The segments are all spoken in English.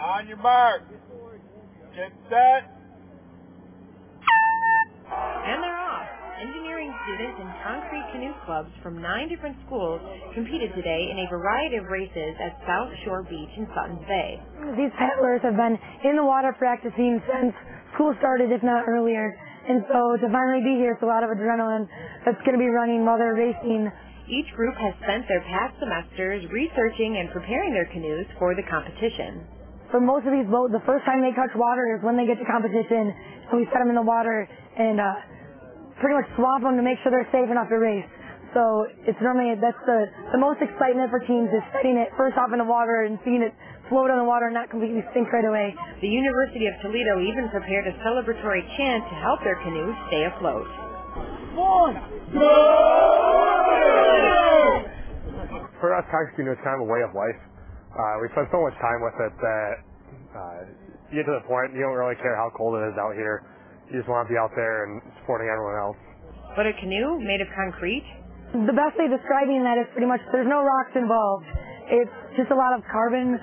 On your mark. Get set. And they're off. Engineering students and concrete canoe clubs from 9 different schools competed today in a variety of races at South Shore Beach in Suttons Bay. These paddlers have been in the water practicing since school started, if not earlier. And so to finally be here, it's a lot of adrenaline that's going to be running while they're racing. Each group has spent their past semesters researching and preparing their canoes for the competition. For most of these boats, the first time they touch water is when they get to competition, and we set them in the water and pretty much swamp them to make sure they're safe enough to race. So it's normally, that's the most excitement for teams is setting it first off in the water and seeing it float on the water and not completely sink right away. The University of Toledo even prepared a celebratory chant to help their canoes stay afloat. One, go! For us, concrete canoe is kind of a way of life. We spend so much time with it that you get to the point you don't really care how cold it is out here. You just want to be out there and supporting everyone else. But a canoe made of concrete? The best way of describing that is pretty much there's no rocks involved. It's just a lot of carbon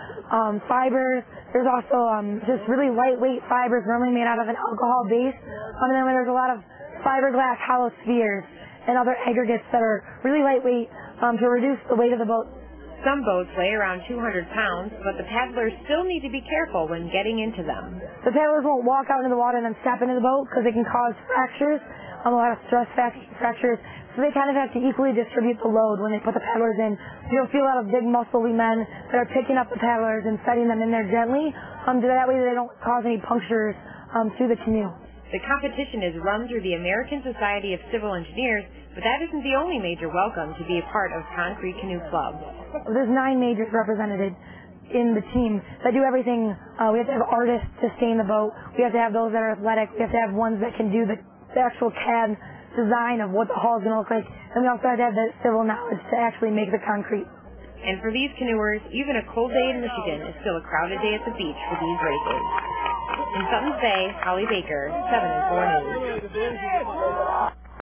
fibers. There's also just really lightweight fibers normally made out of an alcohol base. And then there's a lot of fiberglass hollow spheres and other aggregates that are really lightweight to reduce the weight of the boat. Some boats weigh around 200 pounds, but the paddlers still need to be careful when getting into them. The paddlers won't walk out into the water and then step into the boat because it can cause fractures, a lot of stress fractures. So they kind of have to equally distribute the load when they put the paddlers in. You'll see a lot of big muscly men that are picking up the paddlers and setting them in there gently, so that way they don't cause any punctures to the canoe. The competition is run through the American Society of Civil Engineers, but that isn't the only major welcome to be a part of Concrete Canoe Club. There's 9 majors represented in the team that do everything. We have to have artists to stay in the boat. We have to have those that are athletic. We have to have ones that can do the actual CAD design of what the hull is going to look like. And we also have to have the civil knowledge to actually make the concrete. And for these canoers, even a cold day in Michigan is still a crowded day at the beach for these races. In Suttons Bay, Holly Baker, 7 and 4 News.